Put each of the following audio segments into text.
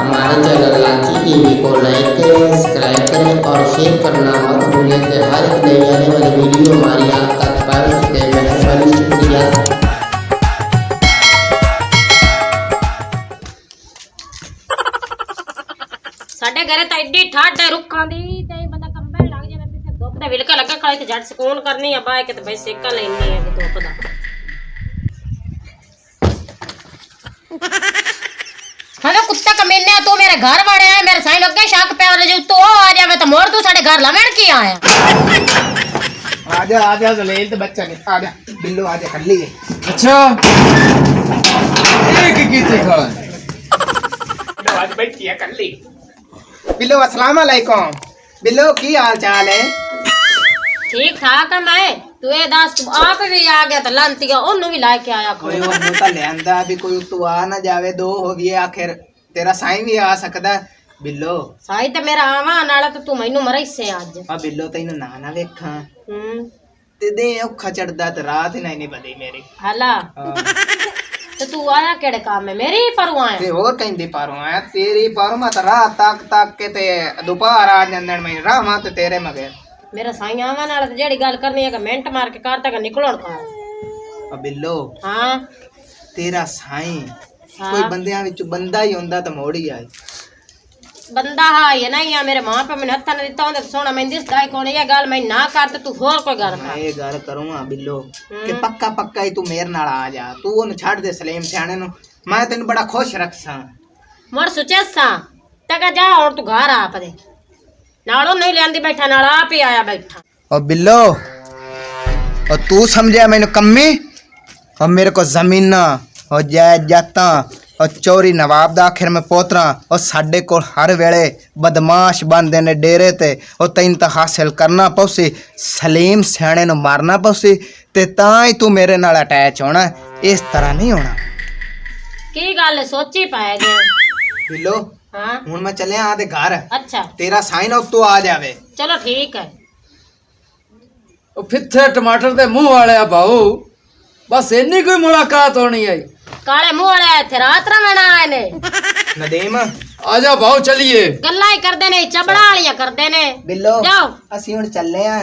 हमारे चैनल लाची टीवी को लाइक करें, सब्सक्राइब करें और शेयर करना मत भूलें कि हर एक नई आने वाली वीडियो हमारी आप तक पहुंच सके। मेहरबानी, शुक्रिया। ਸਾਡੇ ਘਰੇ ਤਾਂ ਐਡੀ ਠਾਡ ਹੈ ਰੁੱਖਾਂ ਦੀ ਤੇ ਬੰਦਾ ਕੰਬੇ ਲੱਗ ਜਾਵੇ ਤੇ ਧੁੱਪ ਦਾ ਵਿਲਕਾ ਲੱਗਾ ਖਾਏ ਤੇ ਜੱਟ ਸਕੂਨ ਕਰਨੀ ਆ ਬਾਏ ਕਿ ਤੇ ਬਈ ਸੇਕਾ ਲੈਣੀ ਹੈ ਕਿ ਧੁੱਪ ਦਾ हेलो कुत्ता कमीने तू मेरे घर वड़े है मेरे साईं अगे शक पे वाले जो तू आ जावे तो मोड़ तू साडे घर लवण की आया आजा जलील ते बच्चा ने आजा बिल्लो आजा कर लिए। अच्छा एक कीते खड़ा बिल्लो आज बैठी है कर ली। बिल्लो अस्सलाम वालेकुम। बिल्लो की हाल चाल है? ठीक ठाक है मैं तू ये दस तू आप भी आ गया तो लांतिया ओनु भी लाके आया कोई ओनु ता लेंदा भी कोई तू आ ना जावे दो हो गए आखिर तेरा साईं भी आ सकदा। बिल्लो साई ते मेरा आवा नाला तो तू मैनू मरई से आज आ बिल्लो तैनू ना ना वेखां ते दे औखा चढ़दा ते रात ही नहीं बदी मेरी हला तो तू आया केड़े काम है मेरी परवा आया ते और कहंदी पारो आया तेरी पारो मा ता रात तक के ते दोपहर आ जंदन मैं रामा ते तेरे मगर मेरा साईं आवा नाल ते जेड़ी गल करनी है कि मिनट मार के कर तक निकलण का आ बिल्लो हां तेरा साईं कोई बंदियां विच बंदा ही हुंदा ते मोड़ ही आए बंदा हा ये नहीं है मेरे मां पे मैंने हत्था ने दिता होंदे सोना मैं दिसदा ही कोनी ये गल मैं ना कर ते तू होर कोई गल मैं कर ये गल करूंगा बिल्लो कि पक्का पक्का ही तू मेरे नाल आ जा तू ओनु छड़ दे सलीम सियाणे नु मैं तेन बड़ा खुश रखसां मोर सुचेसा तक जा और तू घर आप दे नालों नहीं लेंदी बैठा नाल आप ही आया बैठा और बिल्लो और तू समझया मैंने कम्मी और मेरे को जमीना और जायदादा और चोरी नवाब दा आखिर में पोतरा और साडे को हर वेले बदमाश बनदे ने डेरे ते और तैन ता हासिल करना पौसी सलीम सियाणे नु मारना पौसी ते तां ही तू मेरे नाल अटैच होना इस तरह नहीं होना की गल सोची पाए जे बिल्लो हां हुन मैं चले आ दे घर अच्छा तेरा साइन अब तो आ जावे चलो ठीक है ओ फिथे टमाटर दे मुंह वाले भाऊ बस इन्नी कोई मुलाकात होनी है काले मुंह वाले थे रात रवना आए ने नदीम आजा भाऊ चलिए गल्ला ही करदे ने चबड़ा वालियां करदे ने बिल्लो जाओ ਅਸੀਂ ਹੁਣ ਚੱਲੇ ਆ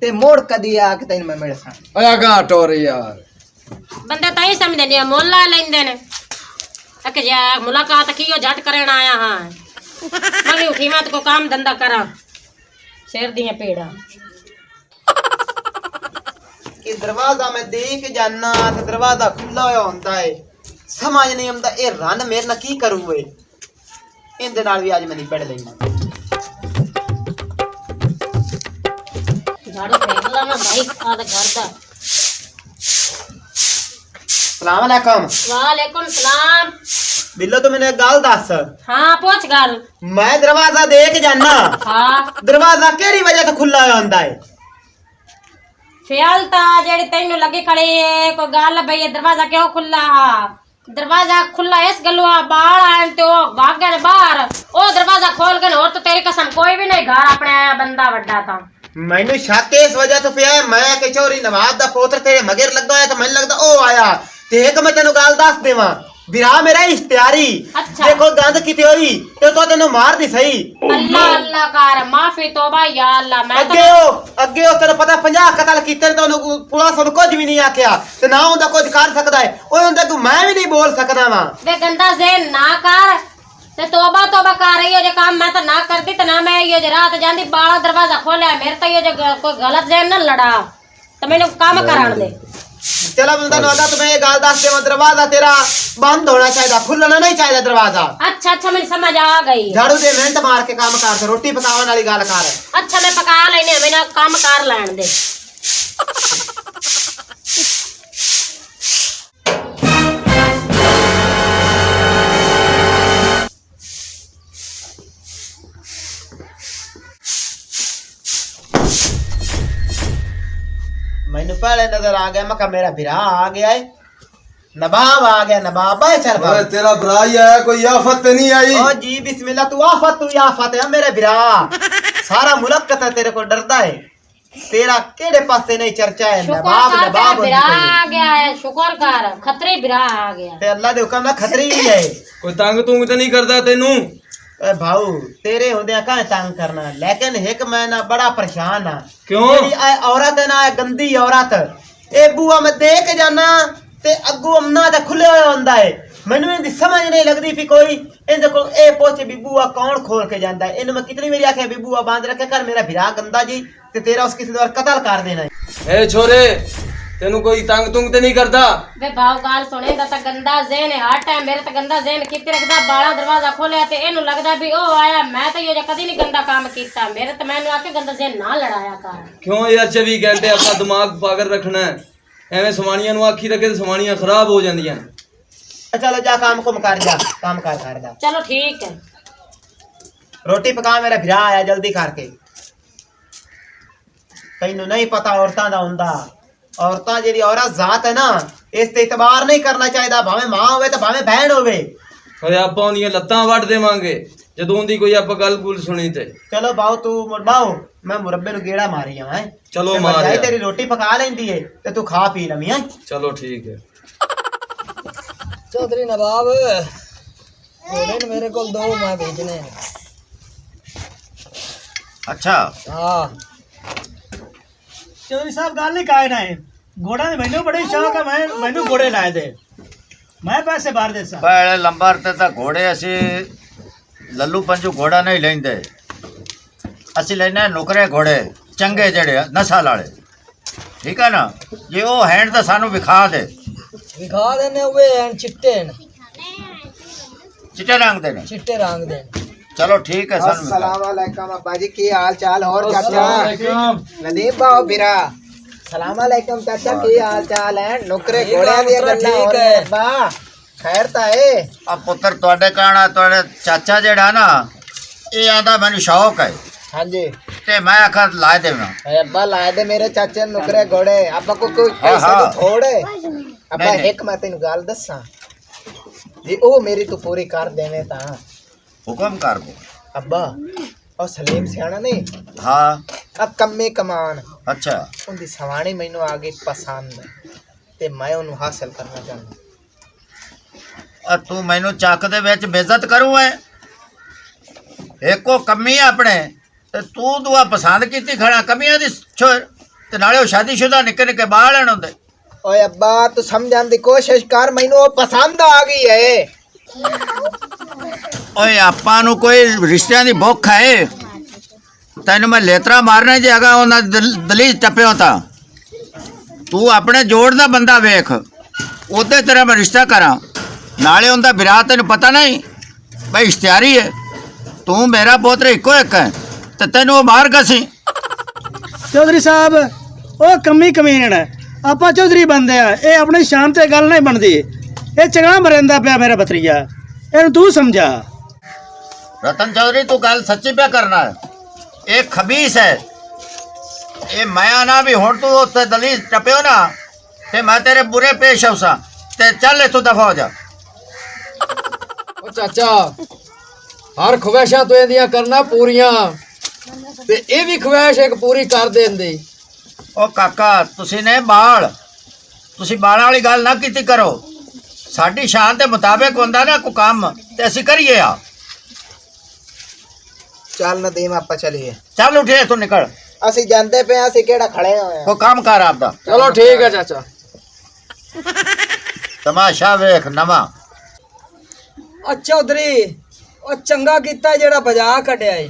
ਤੇ ਮੋੜ ਕਦੀ ਆ ਕੇ ਤੈਨੂੰ ਮੈਂ ਮਿਲਸਾਂ आया कहां टोरी यार बंदे ताई समझदे ने मोल ला लेंदे ने अके जा मुलाकात कियो जट करन आया हां मैं भी उठी मत को काम धंधा करा शेर दी पेड़ा ਕਿ ਦਰਵਾਜ਼ਾ ਮੈਂ ਦੇਖ ਜਾਨਾ ਤੇ ਦਰਵਾਜ਼ਾ ਖੁੱਲਾ ਹੋਇਆ ਹੁੰਦਾ ਏ ਸਮਝ ਨਹੀਂ ਆਉਂਦਾ ਇਹ ਰੰਨ ਮੇਰੇ ਨਾਲ ਕੀ ਕਰੂ ਏ ਇਹਦੇ ਨਾਲ ਵੀ ਅੱਜ ਮੈਂ ਨਹੀਂ ਪੜ ਲੈਣਾ झाड़ू फेंक ला ना भाई आधा घर दा ਸਲਾਮ ਅਲੈਕਮ वालेकुम सलाम ਬਿੱਲੋ ਤੂੰ ਮੈਨੂੰ ਇੱਕ ਗੱਲ ਦੱਸ हां पूछ गल ਮੈਂ ਦਰਵਾਜ਼ਾ ਦੇਖ ਜਾਨਾ हां ਦਰਵਾਜ਼ਾ ਕਿਹੜੀ ਵਜ੍ਹਾ ਤੋਂ ਖੁੱਲਾ ਹੋਇਆ ਹੁੰਦਾ ਏ ਫਿਆਲਤਾ ਜਿਹੜੀ ਤੈਨੂੰ ਲੱਗੇ ਖੜੀ ਏ ਕੋਈ ਗੱਲ ਬਈ ਇਹ ਦਰਵਾਜ਼ਾ ਕਿਉਂ ਖੁੱਲਾ ਦਰਵਾਜ਼ਾ ਖੁੱਲਾ ਇਸ ਗੱਲੋਂ ਆ ਬਾਹਰ ਆਣ ਤੇ ਉਹ ਭਾਗੇ ਨੇ ਬਾਹਰ ਉਹ ਦਰਵਾਜ਼ਾ ਖੋਲ ਕੇ ਹੋਰ ਤਾਂ ਤੇਰੀ ਕਸਮ ਕੋਈ ਵੀ ਨਹੀਂ ਘਰ ਆਪਣੇ ਆਇਆ ਬੰਦਾ ਵੱਡਾ ਤਾਂ ਮੈਨੂੰ ਸ਼ੱਕ ਇਸ ਵਜ੍ਹਾ ਤੋਂ ਪਿਆ ਮੈਂ ਕਿ ਚੋਰੀ ਨਵਾਬ ਦਾ ਪੋਤਰ ਤੇਰੇ ਮਗਰ ਲੱਗਾ ਹੋਇਆ ਤਾਂ ਮੈਨੂੰ ਲੱਗਦਾ ਉਹ ਆਇਆ ਤੇ ਇੱਕ ਮੈਂ ਤੈਨੂੰ ਗੱਲ ਦੱਸ ਦੇਵਾਂ ਵਿਰਾ ਮੇਰਾ ਇਸ਼ਤਿਆਰੀ अच्छा देखो गंद किते होई ते तो तेनु मार दी सही अल्लाह अल्लाह कर माफी तौबा या अल्लाह मैं तो ਅੱਗੇ ਉਹ ਤੈਨੂੰ ਪਤਾ 50 ਕਤਲ ਕੀਤੇ ਨੇ ਤੁਹਾਨੂੰ ਪੁਲਿਸ ਨੂੰ ਕੁਝ ਵੀ ਨਹੀਂ ਆਖਿਆ ਤੇ ਨਾ ਹੁੰਦਾ ਕੁਝ ਕਰ ਸਕਦਾ ਹੈ ਉਹ ਹੁੰਦਾ ਕਿ ਮੈਂ ਵੀ ਨਹੀਂ ਬੋਲ ਸਕਦਾ ਵਾਂ वे गंदा ज़हन ना कर ते तौबा तौबा कर रही हो जे काम मैं तो ना करती ते ना मैं ये जे रात जांदी बाला दरवाजा खोलिया मेरे तो ये जे कोई गलत ज़हन ना लड़ा तो मैंने काम कराण दे चला बंदा नो आदा तुम्हें ये गाल दस दे दरवाजा तेरा बंद होना चाहिए खुलना नहीं चाहिए दरवाजा अच्छा अच्छा मुझे समझ आ गई झाड़ू दे मिनट मार के काम कर रोटी पकावन वाली गल कर अच्छा मैं पका लेने मैंने काम कर लैन दे मैनू पहले नजर आ गया मैं मेरा बिरा आ गया है नवाब आ गया नवाब है चल ओए तेरा भराई आया कोई आफत तो नहीं आई ओ जी बिस्मिल्लाह तू आफत है मेरे बिरा सारा मुल्क का तेरे को डरदा है तेरा केड़े पासे नहीं चर्चा है शुक्र नवाब कर तेरा नवाब बिरा आ गया है, शुक्र कर खतरे बिरा आ गया। ते अल्लाह दे हुक्म नाल खतरी ही है। कोई तंग तुंग तो नहीं करता तेनू? ए भाऊ तेरे होंदे काहे तंग करना, लेकिन एक मैं ना बड़ा परेशान हां। क्यों? जेड़ी ए औरत है ना, ए गंदी औरत ए बुआ मैं देख जाना ते अग्गू अमना दा खुले होया हुंदा है। मैनू इनदी समझ नहीं लगदी भी कोई इनदे कोल ए पूछे भी बुआ कौन खोल के जांदा है। इन मैं कितनी बारी आख्या भी बुआ बांध रखे कर, मेरा भिरा गंदा जी ते तेरा उस किसी द्वारा कत्ल कर देना है। ए छोरे तेनू कोई तंग तुंग तो नहीं करता? वे भाव गाल सुने दा ता गंदा ज़हन है हर टाइम मेरे ता गंदा ज़हन किते रखदा। बाला दरवाजा खोलिया ते इनु लगदा भी ओ आया, मैं तो यो कदी नहीं गंदा काम कीता। मेरे तो मैनू आके गंदा ज़हन ना लड़ाया कर। क्यों यार 24 घंटे अपना दिमाग पागल रखना है? एवें सवाणियां नू आखी रखे तो सवाणियां खराब हो जांदियां। चलो जा काम कुम कर जा, काम कर जा। चलो ठीक है। रोटी पका, मेरा भिरा आया जल्दी करके। तैनू नहीं पता औरतां दा हुंदा। औरतां जेड़ी औरत जात है ना, इस ते इतबार नहीं करना चाहिए, भावें मां होवे ते भावें बहन होवे। ओए आपां उंदियां लत्तां वड देवांगे जदों उंदी कोई आप गल गुल सुनी ते। चलो बाऊ तू मुरबाओ, मैं मुरब्बे नु गेड़ा मारी आवां। चलो ते मार भरजाई आ। तेरी रोटी पका लेंदी है ते तू खा पी लवी हैं। चलो ठीक है। चौधरी नवाब घोड़े ने मेरे को 2 मैं भेजने। अच्छा हाँ चौधरी साहब गल नहीं कायना है, घोड़ा ने मैनू बड़े शौक है, मैनू घोड़े लाए दे, मैं पैसे बाहर दे सा। पहले लंबर ते तां घोड़े असी लल्लू पंजू घोड़ा नहीं लेंदे, असी लेने नुकरे घोड़े चंगे जड़े नस्ल वाले, ठीक है ना। जे वो हैंड तो सानू विखा दे। विखा देने हुए हैं चिट्टे ने, चिट्टे रंग दे ने। चिट्टे रंग दे। चलो ठीक है। सानू अस्सलाम वालेकुम अब्बा जी, की हाल चाल? और चाचा अस्सलाम नदीम बाओ बिरा, सलाम वालेकुम चाचा, की हाल चाल है? नुकरे ठीक घोड़े है दी पुत्रा, गल्लां हो ठीक रही है। अब्बा, खैर ता है? अब पुत्र तुहाडे कहना तुहाडे चाचा जेड़ा ना ये आंदा मैनू शौक है हाँ जी ते मैं आखा ला देना। अब्बा लाए दे मेरे चाचे नुकरे घोड़े। अब्बा को कोई हाँ, पैसे हाँ। तो थोड़े। अब्बा नहीं, नहीं। एक मैं तेन गल दसा जी, ओ मेरी तू पूरी कर देने ता। हुक्म कर दो। अब्बा और सलीम सियाना ने हाँ अब कम्मे कमान अच्छा उनकी सवाणी मैनू आ गई पसंद ते मैं उन्हें हासिल करना चाहता। तू मैनू चक दे विच बेइज्जत करू है? एको कमी अपने ते तू दुआ पसंद कीती खड़ा कमियां दी छोड़ ते नाले ओ शादीशुदा निक्के निक्के बाल हन हुंदे। ओए अब्बा तू समझाने की कोशिश कर, मैनू वो पसंद आ गई है। ओए आपां नू कोई रिश्तियां दी भुख है? तैनू मैं लेतरा मारना जे अगर उन्हां दलीज टप्पियो तां तू अपने जोड़ दा बंदा वेख, ओदे तेरा मैं रिश्ता करा। नाले उनका बिरा तेन पता नहीं भाई इश्तियारी है, तू मेरा पोतरा इको एक है ते तेन वो मार गसी। चौधरी साहब ओ कमी कमीन है, आपा चौधरी बंदे आ, ये अपनी शान ते गल नहीं बनती। ये चंगा मरिंदा पिया मेरा भतरीजा, इन तू समझा। रतन चौधरी तू गल सच्ची पे करना है, एक खबीस है ये। मैं आना भी हुण तू उत्ते दलीज टप्पियो ना ते मैं तेरे बुरे पेश आवसा ते चल इथों दफा हो जा। ओ चाचा हर ख्वाहिशां तो इंदियां करना पूरियां ते ये भी ख्वाहिश एक पूरी कर देंदी। ओ काका तुसी ने बाल तुसी बालां वाली गल ना कीती करो, साडी शान दे मुताबिक हुंदा ना कोई काम ते असीं करिए आ। चल नदीम आपा चलिए, चल उठे तू निकल, असि जानते पे असि केड़ा खड़े होए कोई काम कर आपदा। चलो ठीक है चाचा। तमाशा वेख नवा। चौधरी ओ चंगा कीता जेड़ा बजा कढिया है।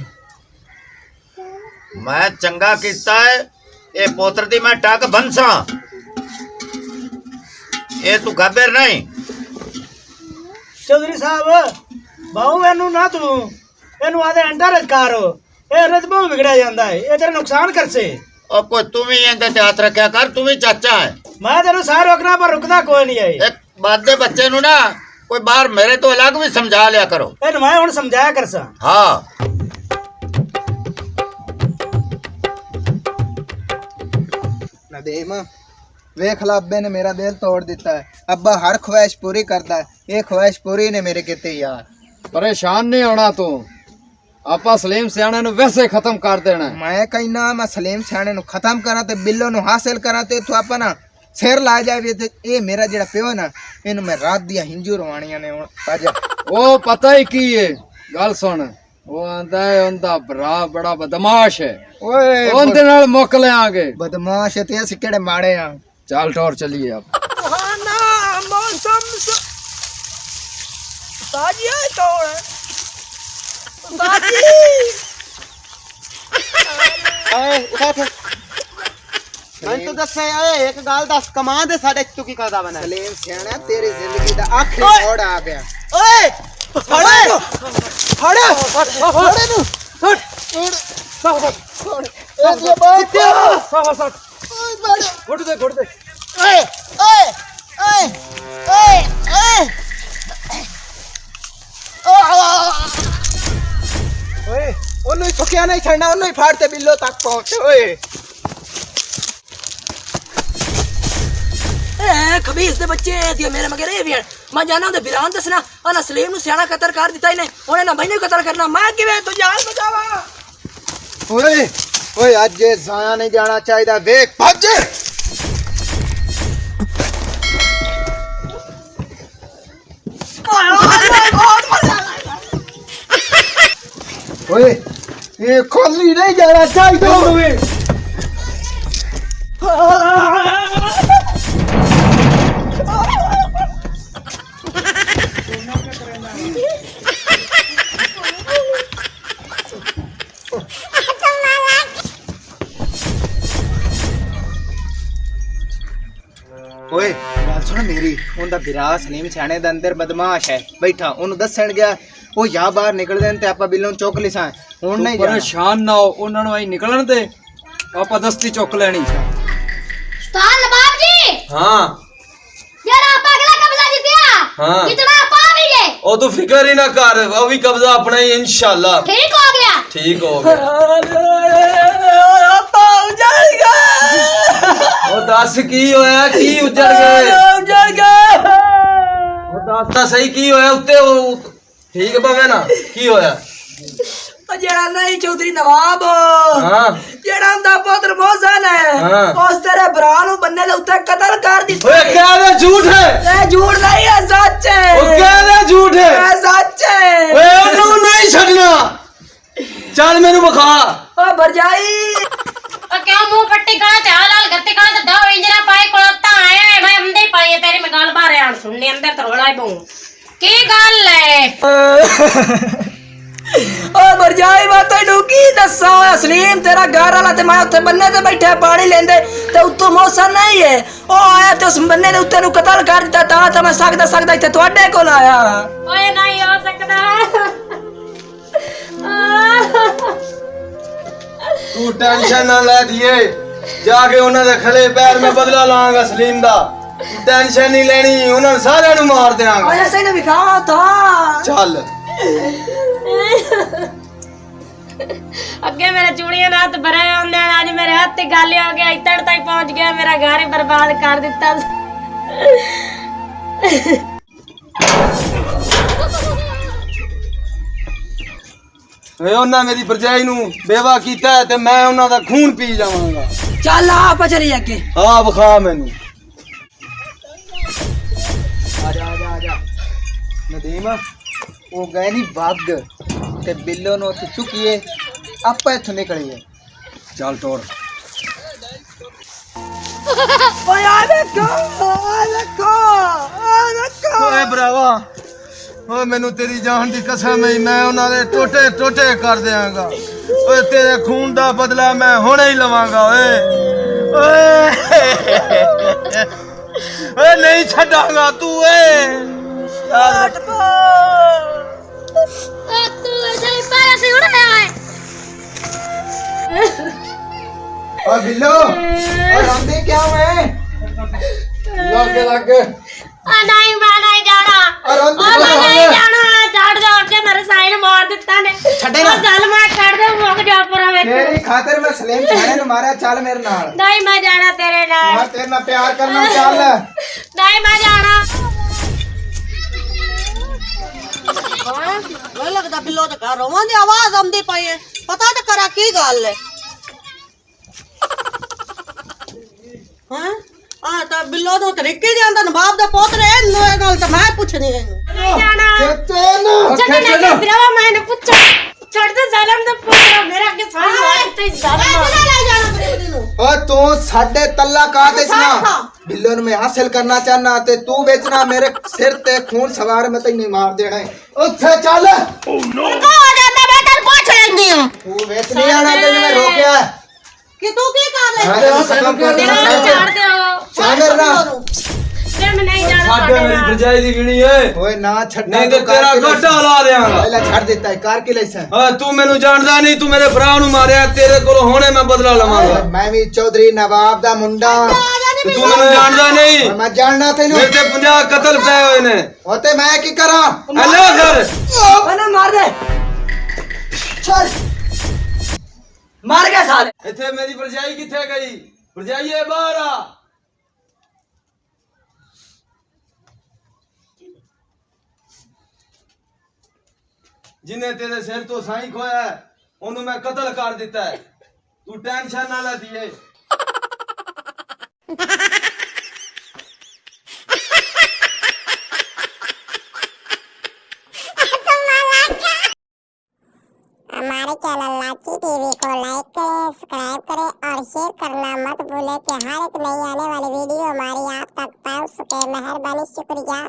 मैं चंगा कीता है, ये पोत्र दी मैं टक बनसा, ये तू गब्बर नहीं। चौधरी साहब बाहू एनू ना तू एनू आदे अंडा रजकारो, ए रजबो बिगड़या जांदा है, ये तेरा नुकसान करसे। और कोई तू भी इंदे ते हाथ रखा कर, तू भी चाचा है। मैं तेरू सार रोकना पर रुकदा कोई नहीं है। एक बात दे बच्चे नु ना कोई बार मेरे तो अलग भी समझा लिया करो। एनू मैं हुण समझाया करसा। हाँ नदीम वेख ला, अब्बे ने मेरा दिल तोड़ दिता है। अब्बा हर ख्वाहिश पूरी करता है, ये ख्वाहिश पूरी ने मेरे किते यार। परेशान नहीं होना तू, ਆਪਾਂ ਸਲੀਮ ਸਿਆਣੇ ਨੂੰ ਵੈਸੇ ਖਤਮ ਕਰ ਦੇਣਾ। मैं कहना मैं सलीम सियाने नु खत्म करा ते बिल्लो नु हासिल करा ते तू आपा ना सिर ला जावे ते ये मेरा जेड़ा प्यो है ना इनु मैं रात दिया हिंजू रवानियां ने पाजा ਉਹ ਪਤਾ ਹੀ ਕੀ ਹੈ ਗੱਲ ਸੁਣ ਉਹ ਆਂਦਾ ਹੈ ਉਹਦਾ ਭਰਾ ਬੜਾ ਬਦਮਾਸ਼ ਹੈ ओए ਉਹਦੇ ਨਾਲ ਮੁੱਕ ਲਿਆਂਗੇ। बदमाश ते अस केड़े माड़े आ ਚੱਲ ਟੋਰ ਚੱਲੀਏ ਆਪ। सुहाना मौसम ताजी है कौन है ताजी ਓਏ ਉਠ ਮੈਂ ਤਾਂ ਦੱਸੇ ਓਏ ਇੱਕ ਗੱਲ ਦੱਸ ਕਮਾਂ ਦੇ ਸਾਡੇ ਤੂੰ ਕੀ ਕਰਦਾ ਬਣਾ सलीम सियाना तेरी जिंदगी दा आखिरी मोड़ आ गया ਓਏ ਫੜੇ ਫੜੇ ਨੂੰ ਘੁੱਟ ਦੇ ਘੁੱਟ ਦੇ। ਓਏ ਓਏ ਓਏ ਓਏ ਓਏ ओए ओनु थुकिया नहीं छड़ना ओनु फाड़ते बिल्लो तक पहुंचे ओए ए खबीस दे बच्चे दिया मेरे मगर ये भी मैं जाना उधर बिरान दसना और सलीम नु सियाना कतर कर दिता इने ओने ना मैनू कतर करना मैं किवें तू जान बचावा ओए ओए आज ये जाया नहीं जाना चाहिए देख भज ओए ये खाली नहीं जाना चाहिए ओए गल सुन मेरी उनका बिरा सलीम सियाने दे अंदर बदमाश है बैठा ओनु दसन गया ओ या बाहर निकल देन ते आपा बिल्लो चुक लिसा हुन नहीं जाना ਪਰੇਸ਼ਾਨ ਨਾ ਹੋ ਉਹਨਾਂ ਨੂੰ ਆਈ ਨਿਕਲਣ ਦੇ ਆਪਾਂ ਦਸਤੀ ਚੁੱਕ ਲੈਣੀ। उस्ताद नवाब जी हाँ यार आप अगला कब्जा जीतिया हाँ कितना पाओगे ओ तू फिक्र ही ना कर वो भी कब्जा अपना ही इंशाल्लाह ठीक हो गया ठीक हो गया। ओ दस की होया की उजड़ गए ओ दस ता सही की होया उत्ते ओ ठीक पवे ना की होया जेड़ा नहीं चौधरी नवाब हाँ जेड़ा उनदा पुत्र मोहसन है हाँ। उस तेरे भरा नु बन्ने दे उत्ते कत्ल कर दिता ओए क्या वे झूठ है ए झूठ नहीं है सच है ओ क्या वे झूठ है ए सच है ओए ओनू नहीं छड़ना चल मेनू बखा ओ भरजाई और क्यों मुंह पट्टी करा ते हाल गत्ते करा ते दो इंजरा पाए कोलता आए मैं अंदर पाए तेरी मैं गाल बाहर आन सुनने अंदर तो रोला बहू की गल है ओ भरजाई बात तैनू की दस्सां सलीम तेरा घर वाला ते मैं उत्ते बन्ने ते बैठा पानी लेंदे ते उत्तों मौसम नहीं है ओ आया ते उस बन्ने दे उत्ते नु कत्ल कर दिता तां मैं सकदा इत्थे तुहाडे कोल आया ओए नहीं हो सकता तू टेंशन ना ले दिए जाके उन्हां दे खले पैर में बदला लांगा सलीम दा तू टेंशन नहीं लेनी उन्हां सारे नु मार देंगा आया सही ने विखावा था चल अगे मेरे चूड़ियां ना हाथ भरे होंदे आज मेरे हाथ गल हो गया इतने तक पहुंच गया मेरा घर ही बर्बाद कर दिता वे उन्हां मेरी भरजाई नु बेवा कीता है ते मैं उन्हां दा खून पी जावांगा चल आप चली अगे आ बखा मैनू आजा नदीम वो गए नहीं भाग ते बिल्लो नो उत्थे चुकिए आपा इथों निकलिए ਚੱਲ ਟੋਰ। ओए आ देखो ਓਏ ਭਰਾਵਾ ਓਏ ਮੈਨੂੰ ਤੇਰੀ ਜਾਨ ਦੀ ਕਸਮ ਹੈ ਮੈਂ ਉਹਨਾਂ ਦੇ ਟੋਟੇ ਟੋਟੇ ਕਰ ਦਿਆਂਗਾ ਓਏ ਤੇਰੇ ਖੂਨ ਦਾ ਬਦਲਾ ਮੈਂ ਹੁਣੇ ਹੀ ਲਵਾਂਗਾ ਓਏ ਓਏ ਨਹੀਂ ਛੱਡਾਂਗਾ ਤੂੰ ਓਏ तू ऐसे ही पैर से उड़ाया है और बिल्लो और आंदे क्या मैं ਲੱਗ ਲੱਗ नहीं मैं नहीं जाना और मैं नहीं जाना चढ़ जाओ के मेरे साइन मार देता ने छड़े ना। चल मैं छड़ दे मुक जा पर तेरी खातिर मैं सलीम सियाने नु मारा चल मेरे नाल नहीं मैं जाना तेरे नाल मैं तेरे नाल प्यार करना चल नहीं मैं जाना ਮੈਨੂੰ ਲੱਗਦਾ ਬਿੱਲੋ ਤੇ ਘਰ ਰੋਵਾਂ ਦੀ ਆਵਾਜ਼ ਆਉਂਦੀ ਪਈ ਹੈ ਪਤਾ ਤਾਂ ਕਰਾ ਕੀ ਗੱਲ ਹੈ ਹਾਂ ਆ ਤਾਂ ਬਿੱਲੋ ਤੋਂ ਤਰੀਕੇ ਜਾਂਦਾ ਨਵਾਬ ਦਾ ਪੋਤਰੇ ਇਹ ਗੱਲ ਤਾਂ ਮੈਂ ਪੁੱਛਣੀ ਇਹਨੂੰ ਭਰਾਵਾ ਮੈਨੂੰ ਪੁੱਛ ਛੱਡ ਦੇ ਜ਼ਾਲਮ ਦਾ ਪੁੱਤਰਾ ਮੇਰਾ ਅੱਗੇ ਸਾਰੀ ਬਾਤ ਤੇ ਜ਼ਾਲਮ ਲੈ ਜਾਣਾ ਬਰੇਬਰੀ ਨੂੰ ओ तू साढ़े तल्ला कहा थे इसना बिल्लो में हासिल करना चाहना ते तू बेचना मेरे सिर ते खून सवार में नहीं मार देना है उठे चल कहाँ आ जाता मैं कल पूछ लेंगी हूँ तू बेच नहीं आना तेने मैं रोकया है कि तू की कर ले ਛੱਡ ਦਿਓ सागर ना ਫਿਰ ਮੈਂ ਨਹੀਂ ਜਾਣਾ ਸਾਡੇ ਮੇਰੀ ਭਰਜਾਈ ਦੀ ਗਿਣੀ ਏ ओए ना छड़ना ਨਹੀਂ ਤੇ ਤੇਰਾ ਘਾਟਾ ਲਾ ਦੇਵਾਂਗਾ पहले छड़ देता है कार की लाइसेंस ਹਾਂ ਤੂੰ ਮੈਨੂੰ ਜਾਣਦਾ ਨਹੀਂ ਤੂੰ ਮੇਰੇ ਭਰਾ ਨੂੰ ਮਾਰਿਆ ਤੇਰੇ ਕੋਲੋਂ ਹੁਣੇ ਮੈਂ ਬਦਲਾ ਲਵਾਂਗਾ मैं भी चौधरी नवाब दा मुंडा ਤੇ ਤੂੰ ਮੈਨੂੰ ਜਾਣਦਾ ਨਹੀਂ और मैं जानना तेनू ਮੇਰੇ ਤੇ 50 ਕਤਲ ਪਏ ਹੋਏ ਨੇ होते मैं की करा ਅੱਲਾ ਕਰ मैंने मार दे चल मार गया साले ਇੱਥੇ ਮੇਰੀ ਭਰਜਾਈ ਕਿੱਥੇ ਗਈ ਭਰਜਾਈ ਏ ਬਾਹਰ ਆ ਜਿਨੇ ਤੇਰੇ ਸਿਰ ਤੋਂ ਸਾਈਂ ਖੋਇਆ ਹੈ, ਉਹਨੂੰ ਮੈਂ ਕਤਲ ਕਰ ਦਿੱਤਾ ਹੈ ਤੂੰ ਟੈਨਸ਼ਨ ਨਾ ਲੈ ਦੀਏ हमारे चैनल लाची टीवी को लाइक करें, सब्सक्राइब करें और शेयर करना मत भूलें कि हर एक नई आने वाली वीडियो हमारी आप तक पहुंच सके। मेहरबानी, शुक्रिया।